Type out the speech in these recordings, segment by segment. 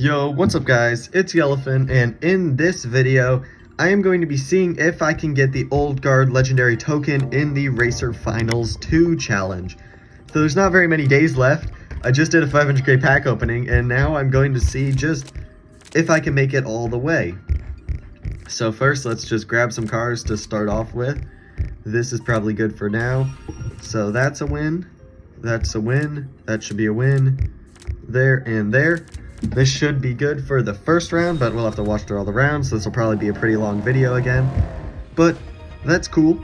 Yo, what's up guys, it's Yellowfin, and in this video, I am going to be seeing if I can get the Old Guard Legendary Token in the Racer Finals 2 challenge. So there's not very many days left. I just did a 500k pack opening, and now I'm going to see just if I can make it all the way. So first, let's just grab some cars to start off with. This is probably good for now. So that's a win, that's a win, that should be a win, there and there. This should be good for the first round, but we'll have to watch through all the rounds. This will probably be a pretty long video again, but that's cool.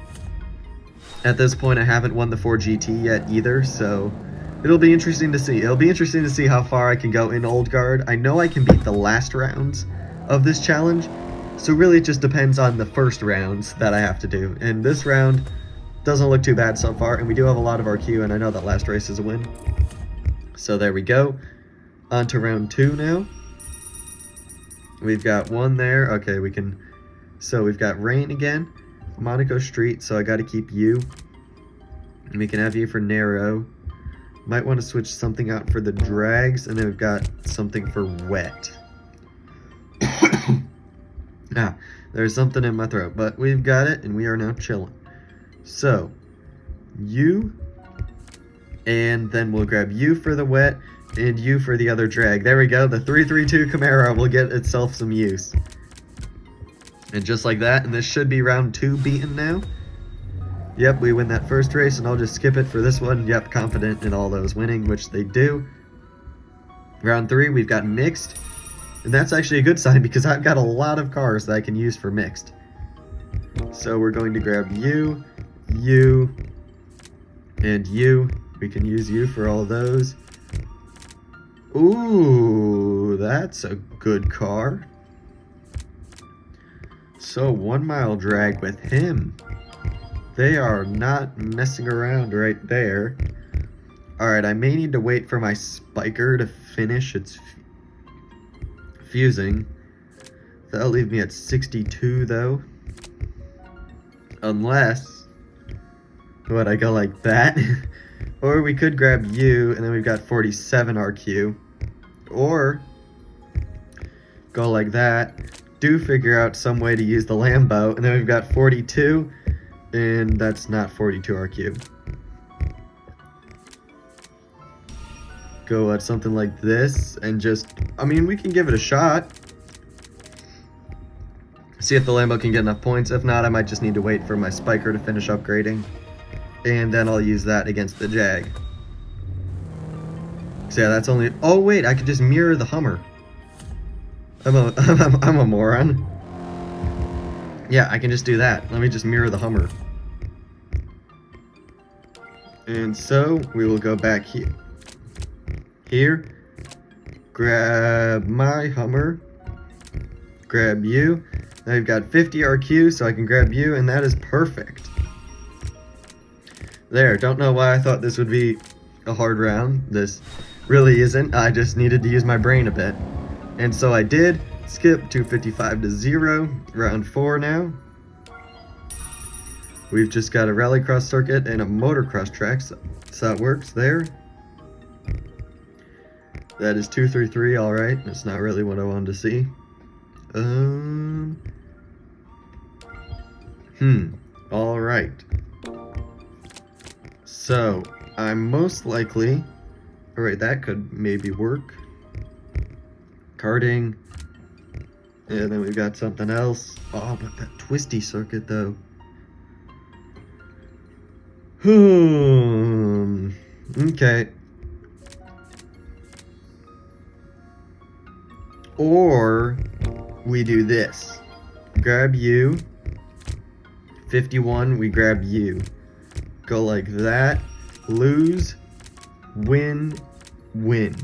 At this point, I haven't won the 4GT yet either, so it'll be interesting to see. It'll be interesting to see how far I can go in Old Guard. I know I can beat the last rounds of this challenge, so really it just depends on the first rounds that I have to do. And this round doesn't look too bad so far, and we do have a lot of RQ, and I know that last race is a win. So there we go. On to round 2 now. We've got one there. Okay, we can... So we've got Rain again. Monaco Street, so I gotta keep you. And we can have you for Narrow. Might want to switch something out for the Drags, and then we've got something for Wet. There's something in my throat, but we've got it, and we are now chilling. So, you, and then we'll grab you for the Wet, and you for the other drag. There we go, the 332 Camaro will get itself some use. And just like that, and this should be round 2 beaten now. Yep, we win that first race, and I'll just skip it for this one. Yep, confident in all those winning, which they do. Round 3, we've got mixed. And that's actually a good sign because I've got a lot of cars that I can use for mixed. So we're going to grab you, you, and you. We can use you for all of those. Ooh, that's a good car. So 1 mile drag with him. They are not messing around right there. Alright, I may need to wait for my spiker to finish its fusing. That'll leave me at 62 though. Unless, what, I go like that? Or we could grab you, and then we've got 47 RQ. Or go like that, do figure out some way to use the Lambo, and then we've got 42, and that's not 42 RQ. Go at something like this, and just, I mean, we can give it a shot. See if the Lambo can get enough points. If not, I might just need to wait for my spiker to finish upgrading. And then I'll use that against the Jag. So yeah, that's only... Oh wait, I could just mirror the Hummer. I'm a moron. Yeah, I can just do that. Let me just mirror the Hummer. And so, we will go back here. Here. Grab my Hummer. Grab you. Now we've got 50 RQ, so I can grab you, and that is perfect. There, don't know why I thought this would be a hard round. This really isn't. I just needed to use my brain a bit. And so I did. Skip 255 to 0. Round 4 now. We've just got a rallycross circuit and a motocross track, so that works there. That is 233, alright. That's not really what I wanted to see. Alright. So, I'm most likely... Alright, that could maybe work. Karting. And then we've got something else. Oh, but that twisty circuit, though. Okay. Or, we do this. Grab you. 51, we grab you. Go like that, lose, win, win.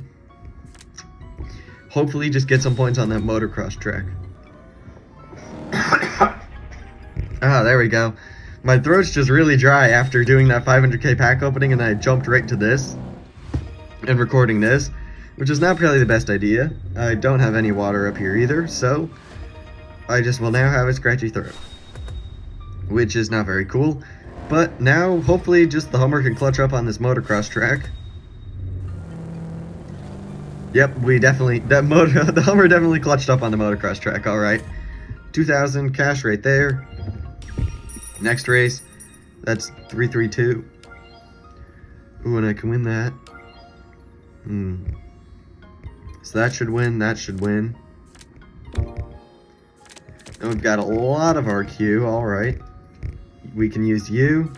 Hopefully just get some points on that motocross track. There we go. My throat's just really dry after doing that 500k pack opening, and I jumped right to this and recording this, which is not probably the best idea. I don't have any water up here either, so I just will now have a scratchy throat, which is not very cool. But now, hopefully, just the Hummer can clutch up on this motocross track. Yep, the Hummer definitely clutched up on the motocross track, alright. 2,000 cash right there. Next race, that's 332. Ooh, and I can win that. So that should win, that should win. And we've got a lot of RQ, alright. We can use you.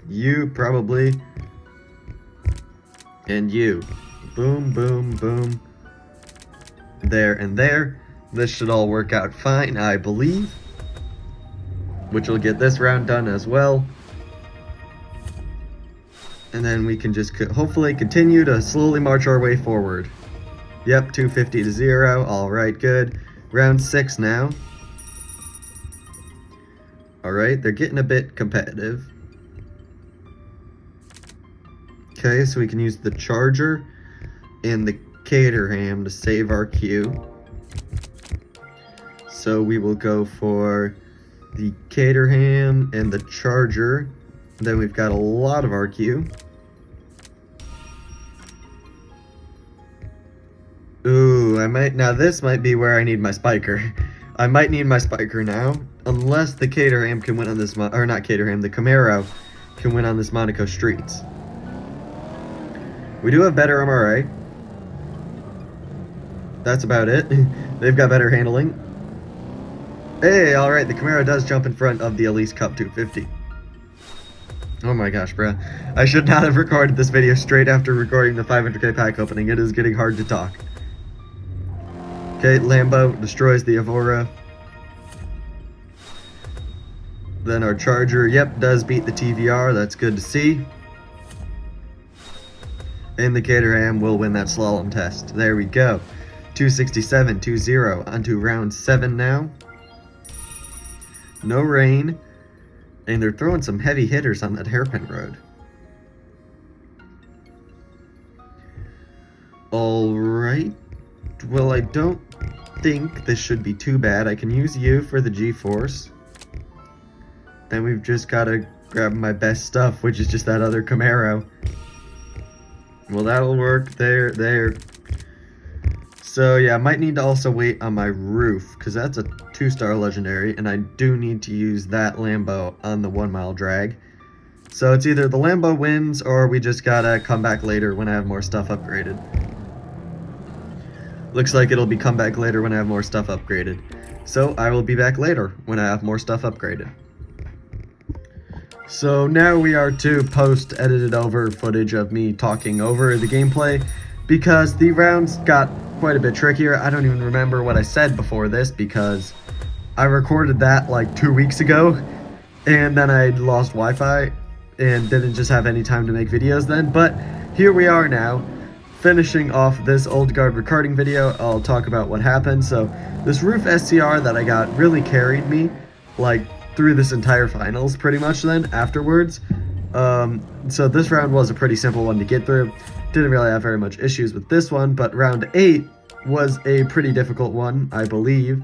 You, probably. And you. Boom, boom, boom. There and there. This should all work out fine, I believe. Which will get this round done as well. And then we can just hopefully continue to slowly march our way forward. Yep, 250 to 0. Alright, good. Round 6 now. Alright, they're getting a bit competitive. Okay, so we can use the Charger and the Caterham to save our queue. So we will go for the Caterham and the Charger. Then we've got a lot of RQ. Ooh, now this might be where I need my spiker. I might need my spiker now, unless the Caterham can win on this, or not Caterham, the Camaro can win on this Monaco streets. We do have better MRA. That's about it. They've got better handling. Hey, alright, the Camaro does jump in front of the Elise Cup 250. Oh my gosh, bruh. I should not have recorded this video straight after recording the 500k pack opening. It is getting hard to talk. Okay, Lambo destroys the Evora. Then our Charger, yep, does beat the TVR. That's good to see. And the Caterham will win that slalom test. There we go. 267, 2-0. Onto round 7 now. No rain. And they're throwing some heavy hitters on that hairpin road. Alright. Well, I don't think this should be too bad. I can use you for the G-Force. Then we've just got to grab my best stuff, which is just that other Camaro. Well, that'll work. There. So, yeah, I might need to also wait on my roof, because that's a 2-star legendary, and I do need to use that Lambo on the 1 mile drag. So it's either the Lambo wins, or we just gotta come back later when I have more stuff upgraded. Looks like it'll be come back later when I have more stuff upgraded. So I will be back later when I have more stuff upgraded. So now we are to post edited over footage of me talking over the gameplay, because the rounds got quite a bit trickier. I don't even remember what I said before this, because I recorded that like 2 weeks ago, and then I lost Wi-Fi and didn't just have any time to make videos then. But here we are now, finishing off this old guard recording video. I'll talk about what happened. So this roof SCR that I got really carried me like through this entire finals pretty much then afterwards. So this round was a pretty simple one to get through. Didn't really have very much issues with this one, but round 8 was a pretty difficult one, I believe.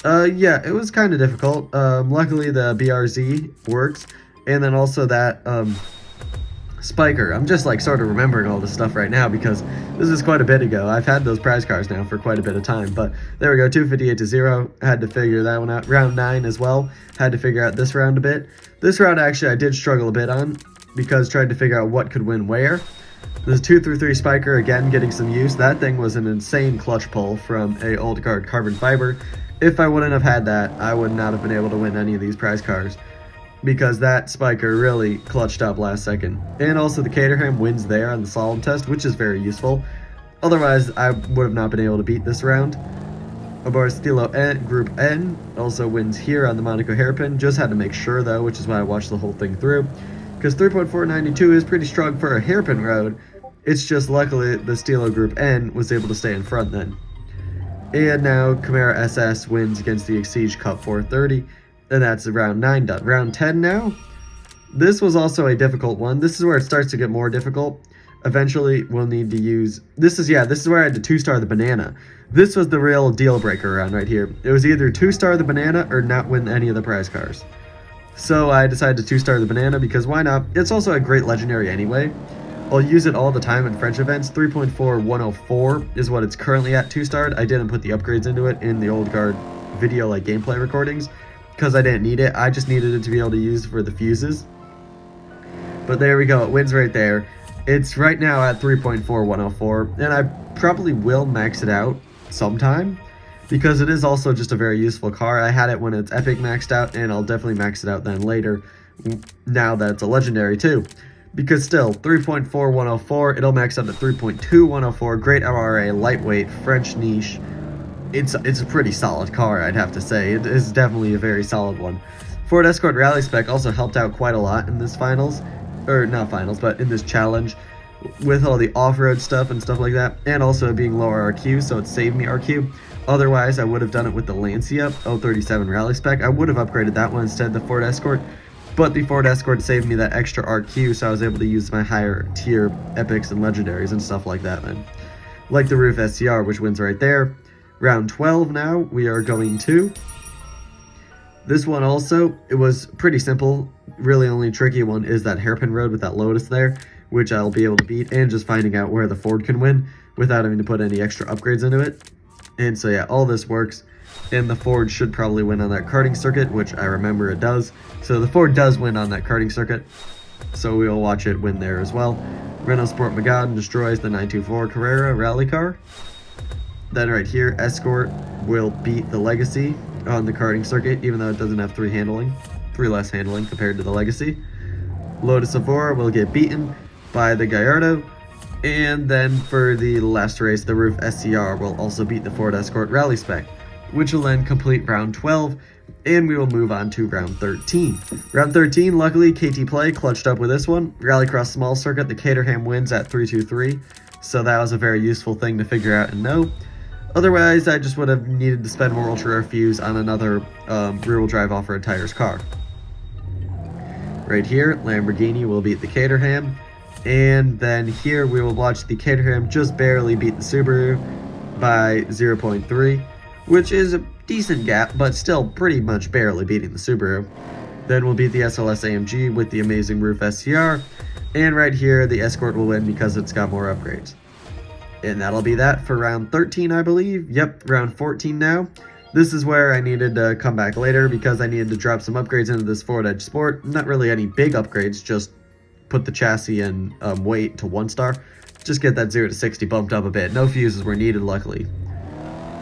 Yeah, it was kind of difficult. Luckily the BRZ works, and then also that spiker. I'm just like sort of remembering all this stuff right now because this is quite a bit ago. I've had those prize cars now for quite a bit of time, but there we go, 258 to 0. Had to figure that one out. Round 9 as well. Had to figure out this round a bit. This round actually I did struggle a bit on because trying to figure out what could win where. This 2-3 spiker again getting some use. That thing was an insane clutch pull from a old guard carbon fiber. If I wouldn't have had that, I would not have been able to win any of these prize cars, because that spiker really clutched up last second. And also the Caterham wins there on the slalom test, which is very useful. Otherwise, I would have not been able to beat this round. Abar Stilo Group N also wins here on the Monaco hairpin. Just had to make sure though, which is why I watched the whole thing through. Because 3.492 is pretty strong for a hairpin road. It's just luckily the Stilo Group N was able to stay in front then. And now Camaro SS wins against the Exige Cup 430. And that's round 9 done. Round 10 now. This was also a difficult one. This is where it starts to get more difficult. Eventually, we'll need to use... This is where I had to 2-star the banana. This was the real deal breaker around right here. It was either 2-star the banana or not win any of the prize cars. So I decided to 2-star the banana because why not? It's also a great legendary anyway. I'll use it all the time in French events. 3.4104 is what it's currently at 2-starred. I didn't put the upgrades into it in the old guard video like gameplay recordings because I didn't need it. I just needed it to be able to use for the fuses. But there we go, it wins right there. It's right now at 3.4104, and I probably will max it out sometime because it is also just a very useful car. I had it when it's epic maxed out, and I'll definitely max it out then later now that it's a legendary too. Because still, 3.4104, it'll max out at 3.2104, great MRA, lightweight, French niche. It's a pretty solid car, I'd have to say. It is definitely a very solid one. Ford Escort Rally Spec also helped out quite a lot in this finals, or not finals, but in this challenge, with all the off-road stuff and stuff like that, and also being lower RQ, so it saved me RQ. Otherwise, I would have done it with the Lancia 037 Rally Spec. I would have upgraded that one instead of the Ford Escort, but the Ford Escort saved me that extra RQ, so I was able to use my higher tier epics and legendaries and stuff like that then. Like the Roof SCR, which wins right there. Round 12 now, we are going to. This one also, it was pretty simple. Really only tricky one is that hairpin road with that Lotus there, which I'll be able to beat, and just finding out where the Ford can win without having to put any extra upgrades into it. And so yeah, all this works, and the Ford should probably win on that karting circuit, which I remember it does. So the Ford does win on that karting circuit, so we'll watch it win there as well. Renault Sport Megane destroys the 924 Carrera rally car. Then right here, Escort will beat the Legacy on the karting circuit, even though it doesn't have 3 less handling compared to the Legacy. Lotus Evora will get beaten by the Gallardo. And then for the last race, the Roof SCR will also beat the Ford Escort Rally Spec, which will then complete round 12, and we will move on to round 13. Round 13, luckily, KT Play clutched up with this one. Rallycross Small Circuit, the Caterham wins at 323, so that was a very useful thing to figure out and know. Otherwise, I just would have needed to spend more ultra rare fuse on another rear-wheel drive off-road tires car. Right here, Lamborghini will beat the Caterham, and then here we will watch the Caterham just barely beat the Subaru by 0.3, which is a decent gap, but still pretty much barely beating the Subaru. Then we'll beat the SLS AMG with the amazing Roof SCR, and right here, the Escort will win because it's got more upgrades. And that'll be that for round 13, I believe. Yep, round 14 now. This is where I needed to come back later because I needed to drop some upgrades into this Ford Edge Sport. Not really any big upgrades, just put the chassis and weight to 1-star. Just get that 0 to 60 bumped up a bit. No fuses were needed, luckily.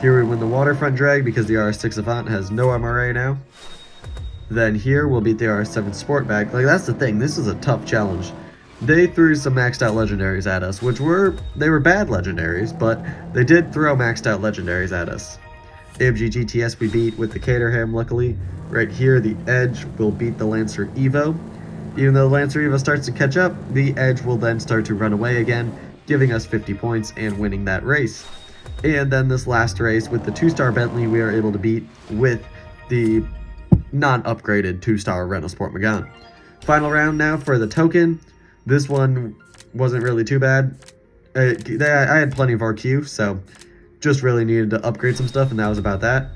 Here we win the waterfront drag because the RS6 Avant has no MRA now. Then here we'll beat the RS7 Sportback. Like, that's the thing, this is a tough challenge. They threw some maxed out legendaries at us, which were bad legendaries, but they did throw maxed out legendaries at us. AMG GTS we beat with the Caterham, luckily. Right here, the Edge will beat the Lancer Evo. Even though the Lancer Evo starts to catch up, the Edge will then start to run away again, giving us 50 points and winning that race. And then this last race with the 2-star Bentley, we are able to beat with the non-upgraded 2-star Renault Sport Megane. Final round now for the token. This one wasn't really too bad. I had plenty of RQ, so just really needed to upgrade some stuff, and that was about that.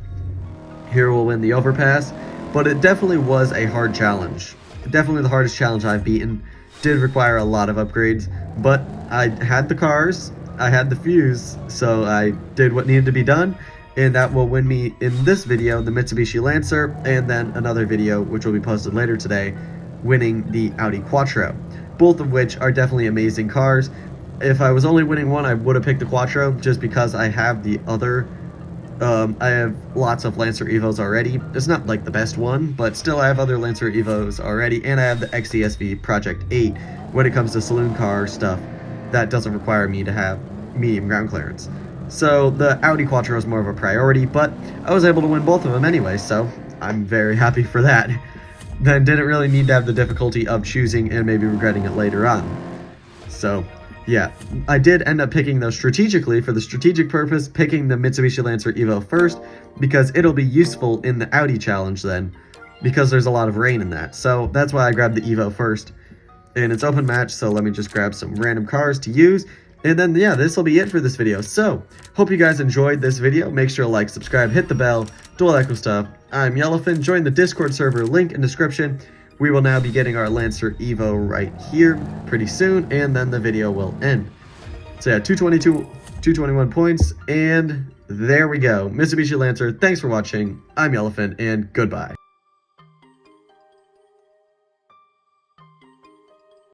Here we'll win the overpass, but it definitely was a hard challenge. Definitely the hardest challenge I've beaten. Did require a lot of upgrades, but I had the cars, I had the fuse, so I did what needed to be done, and that will win me in this video the Mitsubishi Lancer, and then another video which will be posted later today, winning the Audi Quattro. Both of which are definitely amazing cars. If I was only winning one, I would have picked the Quattro just because I have the other. I have lots of Lancer Evos already. It's not like the best one, but still I have other Lancer Evos already, and I have the XCSV Project 8 when it comes to saloon car stuff that doesn't require me to have medium ground clearance. So the Audi Quattro is more of a priority, but I was able to win both of them anyway, so I'm very happy for that. Then didn't really need to have the difficulty of choosing and maybe regretting it later on. So yeah, I did end up picking those strategically for the strategic purpose, picking the Mitsubishi Lancer Evo first because it'll be useful in the Audi challenge then because there's a lot of rain in that. So that's why I grabbed the Evo first. And it's open match, so let me just grab some random cars to use. And then, yeah, this will be it for this video. So, hope you guys enjoyed this video. Make sure to like, subscribe, hit the bell, do all that cool stuff. I'm Yellowfin. Join the Discord server, link in description. We will now be getting our Lancer Evo right here pretty soon, and then the video will end. So yeah, 221 points, and there we go. Mitsubishi Lancer, thanks for watching. I'm Yellowfin, and goodbye.